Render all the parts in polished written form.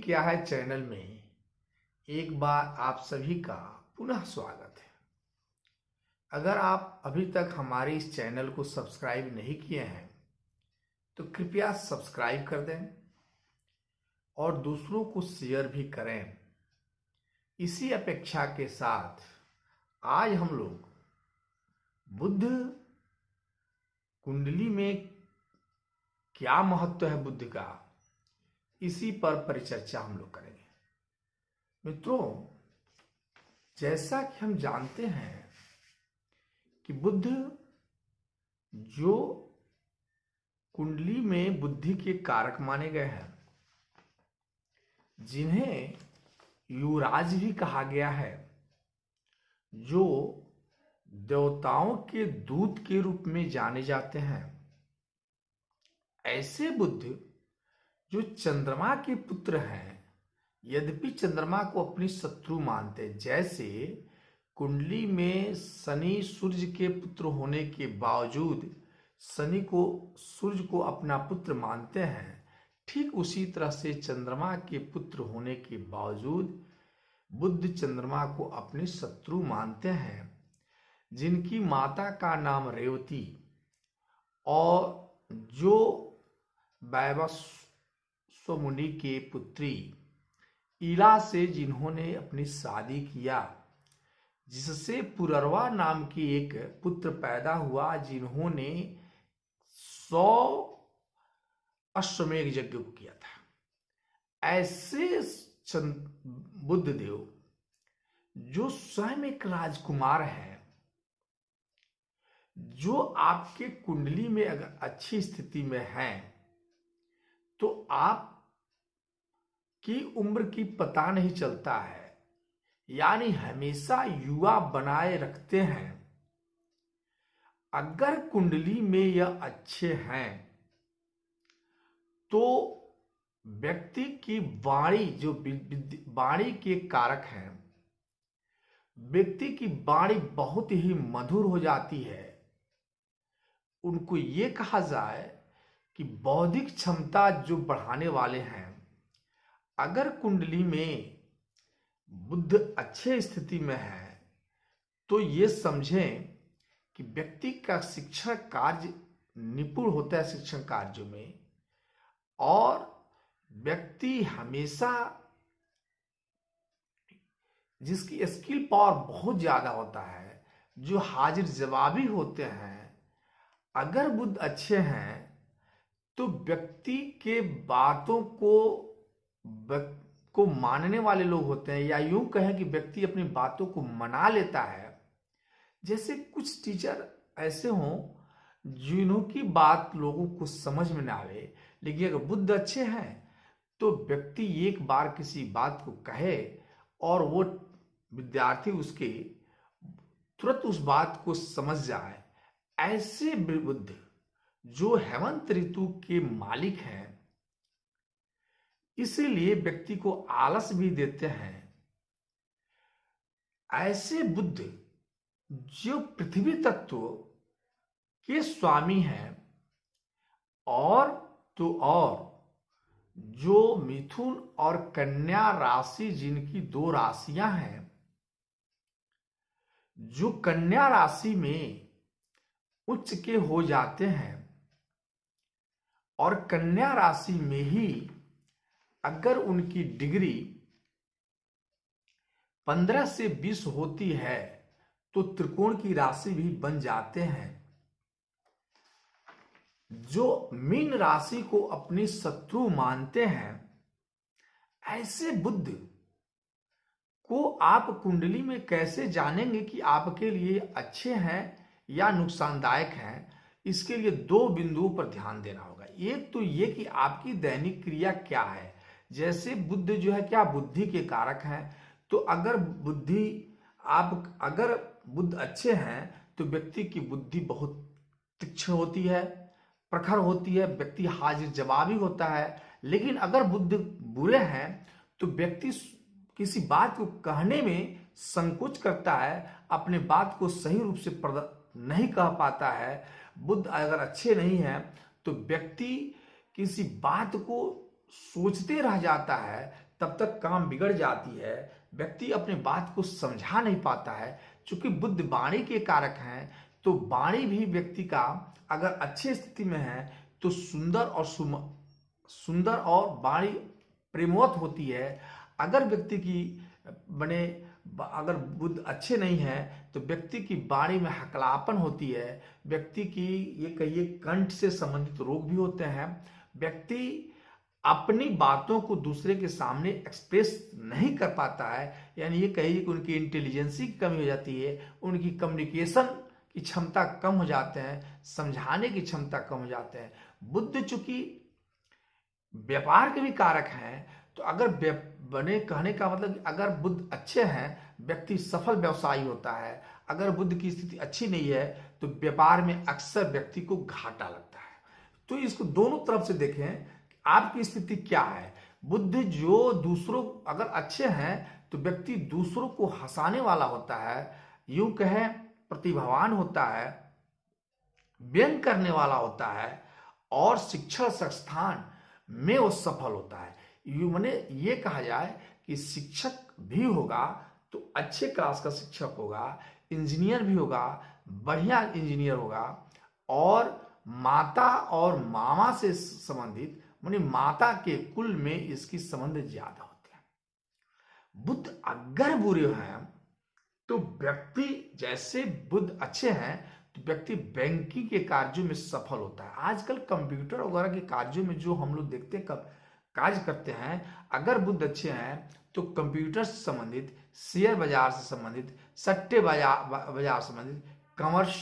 क्या है चैनल में एक बार आप सभी का पुनः स्वागत है। अगर आप अभी तक हमारे इस चैनल को सब्सक्राइब नहीं किए हैं तो कृपया सब्सक्राइब कर दें और दूसरों को शेयर भी करें। इसी अपेक्षा के साथ आज हम लोग बुध कुंडली में क्या महत्व है बुध का, इसी पर परिचर्चा हम लोग करेंगे। मित्रों, जैसा कि हम जानते हैं कि बुध जो कुंडली में बुद्धि के कारक माने गए हैं, जिन्हें युवराज भी कहा गया है, जो देवताओं के दूत के रूप में जाने जाते हैं, ऐसे बुध जो चंद्रमा के पुत्र हैं, यद्यपि चंद्रमा को अपनी शत्रु मानते, जैसे कुंडली में शनि सूर्य के पुत्र होने के बावजूद शनि को सूर्य को अपना पुत्र मानते हैं, ठीक उसी तरह से चंद्रमा के पुत्र होने के बावजूद बुध चंद्रमा को अपने शत्रु मानते हैं, जिनकी माता का नाम रेवती और जो वैवस्व मुनि के पुत्री इला से जिन्होंने अपनी शादी किया, जिससे पुररवा नाम की एक पुत्र पैदा हुआ, जिन्होंने 100 अश्वमेध यज्ञ को किया था। ऐसे बुद्ध देव जो स्वयं एक राजकुमार है, जो आपके कुंडली में अगर अच्छी स्थिति में है तो आप की उम्र की पता नहीं चलता है, यानी हमेशा युवा बनाए रखते हैं। अगर कुंडली में यह अच्छे हैं तो व्यक्ति की वाणी, जो वाणी के कारक हैं, व्यक्ति की वाणी बहुत ही मधुर हो जाती है। उनको ये कहा जाए कि बौद्धिक क्षमता जो बढ़ाने वाले हैं, अगर कुंडली में बुध अच्छे स्थिति में है तो ये समझें कि व्यक्ति का शिक्षण कार्य निपुण होता है शिक्षण कार्यों में, और व्यक्ति हमेशा जिसकी स्किल पावर बहुत ज्यादा होता है, जो हाजिर जवाबी होते हैं, अगर बुध अच्छे हैं तो व्यक्ति के बातों को मानने वाले लोग होते हैं, या यूं कहें कि व्यक्ति अपनी बातों को मना लेता है। जैसे कुछ टीचर ऐसे हों जिन्हों की बात लोगों को समझ में ना आवे, लेकिन अगर बुध अच्छे हैं तो व्यक्ति एक बार किसी बात को कहे और वो विद्यार्थी उसके तुरंत उस बात को समझ जाए। ऐसे बुध जो हेमंत ऋतु के मालिक हैं, इसीलिए व्यक्ति को आलस भी देते हैं। ऐसे बुध जो पृथ्वी तत्व के स्वामी हैं, और तो और जो मिथुन और कन्या राशि, जिनकी 2 राशियां हैं, जो कन्या राशि में उच्च के हो जाते हैं, और कन्या राशि में ही अगर उनकी डिग्री 15 से 20 होती है तो त्रिकोण की राशि भी बन जाते हैं। जो मीन राशि को अपनी शत्रु मानते हैं, ऐसे बुध को आप कुंडली में कैसे जानेंगे कि आपके लिए अच्छे हैं या नुकसानदायक हैं? इसके लिए 2 बिंदुओं पर ध्यान देना होगा। एक तो ये कि आपकी दैनिक क्रिया क्या है। जैसे बुध जो है क्या बुद्धि के कारक हैं, तो अगर बुध अच्छे हैं तो व्यक्ति की बुद्धि बहुत तीक्ष्ण होती है, प्रखर होती है, व्यक्ति हाजिर जवाबी होता है। लेकिन अगर बुध बुरे हैं तो व्यक्ति किसी बात को कहने में संकोच करता है, अपने बात को सही रूप से नहीं कह पाता है। बुध अगर अच्छे नहीं हैं तो व्यक्ति किसी बात को सोचते रह जाता है, तब तक काम बिगड़ जाती है। व्यक्ति अपने बात को समझा नहीं पाता है। चूंकि बुध वाणी के कारक हैं, तो वाणी भी व्यक्ति का अगर अच्छी स्थिति में है तो सुंदर और वाणी प्रेमवत होती है। अगर व्यक्ति की बने अगर बुध अच्छे नहीं है तो व्यक्ति की वाणी में हकलापन होती है। व्यक्ति की ये कहिए कंठ से संबंधित रोग भी होते हैं। व्यक्ति अपनी बातों को दूसरे के सामने एक्सप्रेस नहीं कर पाता है, यानी ये कहिए कि उनकी इंटेलिजेंसी की कमी हो जाती है, उनकी कम्युनिकेशन की क्षमता कम हो जाते हैं, समझाने की क्षमता कम हो जाते हैं। बुध चूंकि व्यापार के भी कारक हैं, तो अगर बने कहने का मतलब अगर बुध अच्छे हैं व्यक्ति सफल व्यवसायी होता है। अगर बुध की स्थिति अच्छी नहीं है तो व्यापार में अक्सर व्यक्ति को घाटा लगता है। तो इसको दोनों तरफ से देखें, आपकी स्थिति क्या है। बुध जो दूसरों अगर अच्छे हैं तो व्यक्ति दूसरों को हंसाने वाला होता है, यूं कहें प्रतिभावान होता है, व्यंग करने वाला होता है और शिक्षण संस्थान में वो सफल होता है। यू माने ये कहा जाए कि शिक्षक भी होगा तो अच्छे क्लास का शिक्षक होगा, इंजीनियर भी होगा, बढ़िया इंजीनियर होगा, और माता और मामा से संबंधित माने माता के कुल में इसकी संबंध ज्यादा होते हैं। बुध अगर बुरे हैं तो व्यक्ति, जैसे बुध अच्छे हैं तो व्यक्ति बैंकिंग के कार्यों में सफल होता है। आजकल कंप्यूटर वगैरह के कार्यों में जो हम लोग देखते हैं कब कार्य करते हैं, अगर बुध अच्छे हैं तो कंप्यूटर से संबंधित, शेयर बाजार से संबंधित, सट्टे बाजार से संबंधित, कॉमर्स,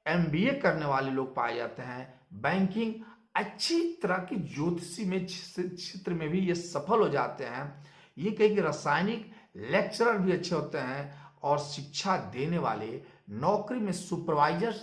एमबीए करने वाले लोग पाए जाते हैं। बैंकिंग, अच्छी तरह की ज्योतिषी में क्षेत्र में भी ये सफल हो जाते हैं। ये कहीं कि रासायनिक लेक्चरर भी अच्छे होते हैं, और शिक्षा देने वाले, नौकरी में सुपरवाइजर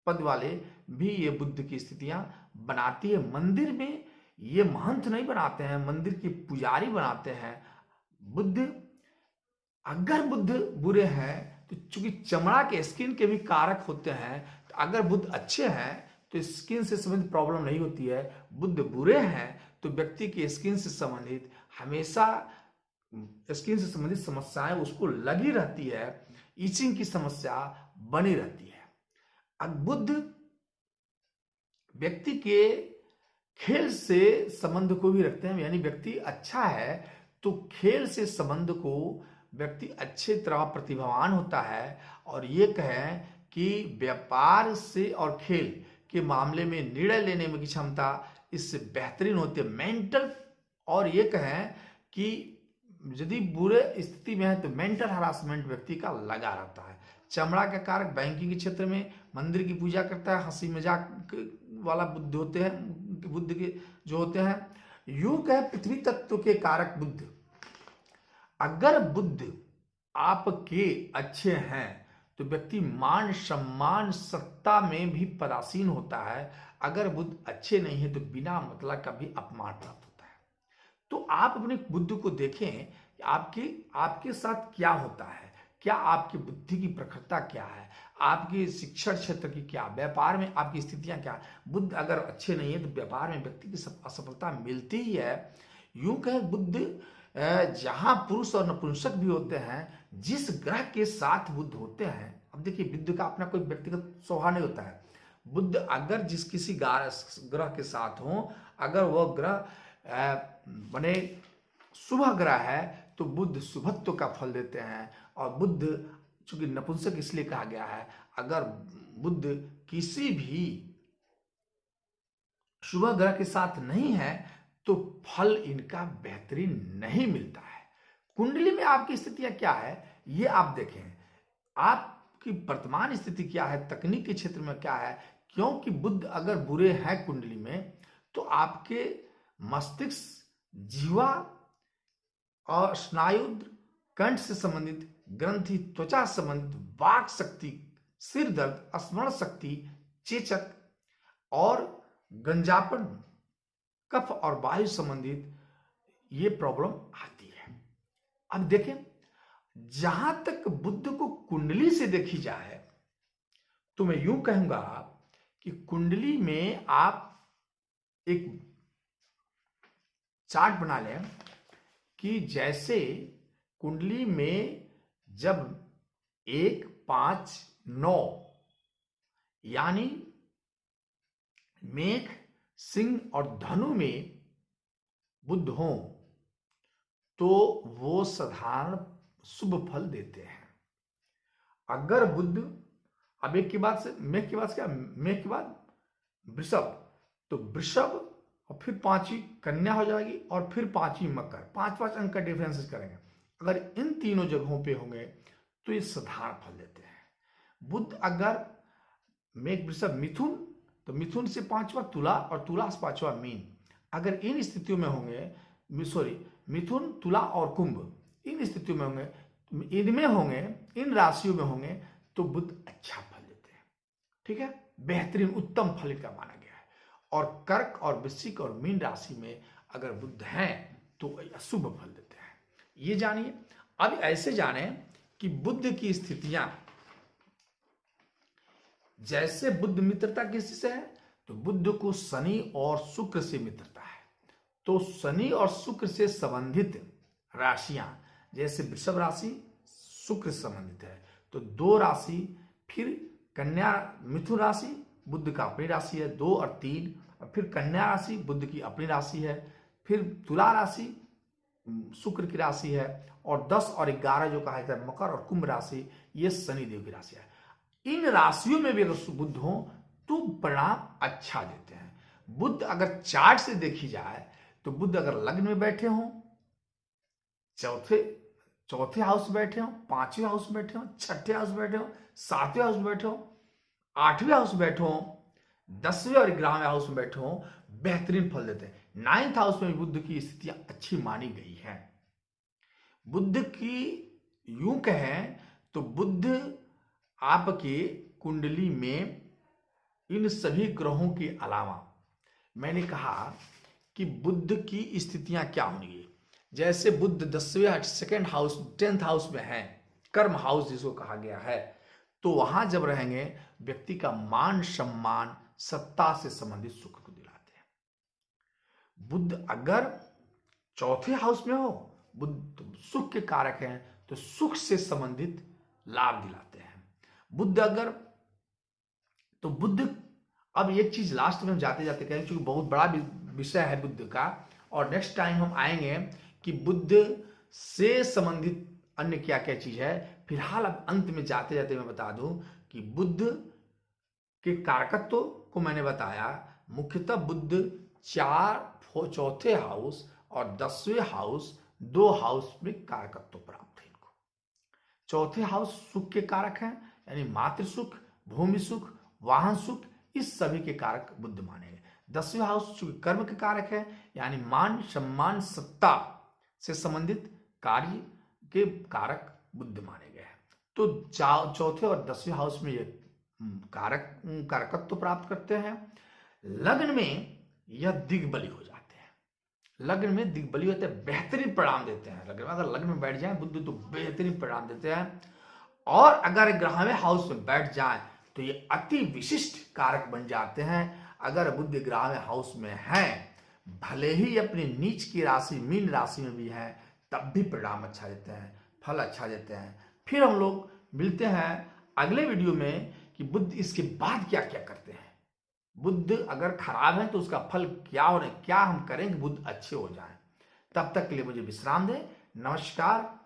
पद वाले भी ये बुध की स्थितियां बनाती है। मंदिर में ये महंत नहीं बनाते हैं, मंदिर के पुजारी बनाते हैं। बुध अगर बुध बुरे हैं तो चूंकि चमड़ा के स्किन के भी कारक होते हैं, तो अगर बुध अच्छे हैं तो स्किन से संबंधित प्रॉब्लम नहीं होती है। बुध बुरे हैं तो व्यक्ति के स्किन से संबंधित हमेशा स्किन से संबंधित समस्याएं उसको लगी रहती है, ईचिंग की समस्या बनी रहती है। अब बुध व्यक्ति के खेल से संबंध को भी रखते हैं, यानी व्यक्ति अच्छा है तो खेल से संबंध को व्यक्ति अच्छे तरह प्रतिभावान होता है। और ये कहें कि व्यापार से और खेल के मामले में निर्णय लेने में की क्षमता इससे बेहतरीन होती है, मेंटल। और ये कहें कि यदि बुरे स्थिति में है तो मेंटल हरासमेंट व्यक्ति का लगा रहता है। चमड़ा के कारक बैंकिंग के क्षेत्र में मंदिर की पूजा करता है, हंसी मजाक वाला बुद्ध होते हैं, बुद्ध के जो होते हैं। यूं कहे पृथ्वी तत्व के कारक बुद्ध, अगर बुद्ध आपके अच्छे हैं तो व्यक्ति मान सम्मान सत्ता में भी पदासीन होता है। अगर बुद्ध अच्छे नहीं है तो बिना मतलब का भी अपमान प्राप्त होता है। तो आप अपने बुद्ध को देखें कि आपके साथ क्या होता है, क्या आपकी बुद्धि की प्रखरता क्या है, आपकी शिक्षण क्षेत्र की क्या, व्यापार में आपकी स्थितियां क्या। बुद्ध अगर अच्छे नहीं है तो व्यापार में व्यक्ति की असफलता मिलती ही है। यूं कहे बुद्ध जहां पुरुष और नपुंसक भी होते हैं, जिस ग्रह के साथ बुद्ध होते हैं, अब देखिए बुद्ध का अपना कोई व्यक्तिगत स्वभाव नहीं होता है। बुद्ध अगर जिस किसी ग्रह के साथ हो, अगर वह ग्रह बने शुभ ग्रह है तो बुद्ध शुभत्व का फल देते हैं। और बुद्ध चूंकि नपुंसक इसलिए कहा गया है, अगर बुद्ध किसी भी शुभ ग्रह के साथ नहीं है तो फल इनका बेहतरीन नहीं मिलता है। कुंडली में आपकी स्थितियां क्या है ये आप देखें, आपकी वर्तमान स्थिति क्या है, तकनीक के क्षेत्र में क्या है। क्योंकि बुद्ध अगर बुरे हैं कुंडली में तो आपके मस्तिष्क, जीवा और स्नायु, कंठ से संबंधित ग्रंथि, त्वचा से संबंधित, वाक शक्ति, सिर दर्द, स्मरण शक्ति, चेचक और गंजापन, कफ और वायु संबंधित ये प्रॉब्लम आती है। अब देखें, जहां तक बुद्ध को कुंडली से देखी जाए तो मैं यूं कहूंगा कि कुंडली में आप एक चार्ट बना लें कि जैसे कुंडली में जब 1, 5, 9 यानी मेष, सिंह और धनु में बुध हो तो वो साधारण शुभ फल देते हैं। अगर बुध, अब एक के बाद से मेष के बाद क्या, मेष के बाद वृषभ, तो वृषभ और फिर 5वीं कन्या हो जाएगी और फिर 5वीं मकर, 5-5 अंक का डिफरेंसेस करेंगे। अगर इन तीनों जगहों पे होंगे तो ये साधारण फल देते हैं। बुध अगर मेष, वृषभ, मिथुन, तो मिथुन से 5वां तुला और तुला से 5वां मीन, अगर इन स्थितियों में होंगे, मिथुन, तुला और कुंभ इन स्थितियों में होंगे, इनमें होंगे, इन राशियों में होंगे तो बुध अच्छा फल देते हैं। ठीक है, बेहतरीन उत्तम फल का माना गया है। और कर्क और वृश्चिक और मीन राशि में अगर बुध हैं तो अशुभ फल देते हैं। ये जानिए। अब ऐसे जाने कि बुध की स्थितियां, जैसे बुध मित्रता किसी से है तो बुध को शनि और शुक्र से मित्रता है, तो शनि और शुक्र से संबंधित राशियां, जैसे वृषभ राशि शुक्र से संबंधित है तो 2 राशि, फिर कन्या मिथुन राशि बुध का अपनी राशि है 2 और 3, और फिर कन्या राशि बुध की अपनी राशि है, फिर तुला राशि शुक्र की राशि है, और 10 और 11 जो कहा जाता है मकर और कुंभ राशि, ये शनिदेव की राशि है। इन राशियों में भी अगर बुध हो तो परिणाम अच्छा देते हैं। बुध अगर चार्ट से देखी जाए तो बुध अगर लग्न में बैठे हों, चौथे हाउस में बैठे हो, 5वें हाउस में बैठे हो, 6ठे हाउस में बैठे हो, 7वें हाउस में बैठे हो, 8वें हाउस में बैठे हो, 10वें और 11वें हाउस में बैठे हो, बेहतरीन फल देते हैं। 9th हाउस में बुध की स्थितियां अच्छी मानी गई है। बुध की यूं कहें तो बुध आपके कुंडली में इन सभी ग्रहों के अलावा, मैंने कहा कि बुध की स्थितियां क्या होंगी। जैसे बुध 10वें 2nd हाउस 10th हाउस में है, कर्म हाउस जिसको कहा गया है, तो वहां जब रहेंगे व्यक्ति का मान सम्मान सत्ता से संबंधित सुख को दिलाते हैं। बुध अगर 4थे हाउस में हो, बुध सुख के कारक हैं तो सुख से संबंधित लाभ दिलाते हैं। बुध अगर, तो बुध, अब एक चीज लास्ट में हम जाते जाते कहें, क्योंकि बहुत बड़ा विषय है बुध का, और नेक्स्ट टाइम हम आएंगे कि बुध से संबंधित अन्य क्या क्या चीज है। फिलहाल अब अंत में जाते जाते मैं बता दूं कि बुध के कारकत्व को मैंने बताया। मुख्यतः बुध 4थे हाउस और 10वें हाउस 2 हाउस में कारकत्व प्राप्त है इनको। 4थे हाउस सुख के कारक हैं, यानी मातृ सुख, भूमि सुख, वाहन सुख, इस सभी के कारक बुध माने गए। 10वें हाउस चूंकि कर्म के कारक है, यानी मान सम्मान सत्ता से संबंधित कार्य के कारक बुध माने गए हैं। तो 4थे और 10वें हाउस में ये कारकत्व प्राप्त करते हैं। लग्न में यह दिग्बली हो जाते हैं। लग्न में दिग्बली होते हैं, बेहतरीन परिणाम देते हैं। लग्न में अगर लग्न में बैठ जाए बुध तो बेहतरीन परिणाम देते हैं। और अगर 11वें हाउस में बैठ जाए तो ये अति विशिष्ट कारक बन जाते हैं। अगर बुध 11वें हाउस में है, भले ही अपनी नीच की राशि मीन राशि में भी है, तब भी परिणाम अच्छा देते हैं, फल अच्छा देते हैं। फिर हम लोग मिलते हैं अगले वीडियो में कि बुध इसके बाद क्या क्या करते हैं। बुध अगर खराब है तो उसका फल क्या होने, क्या हम करें कि बुध अच्छे हो जाएं। तब तक के लिए मुझे विश्राम दें। नमस्कार।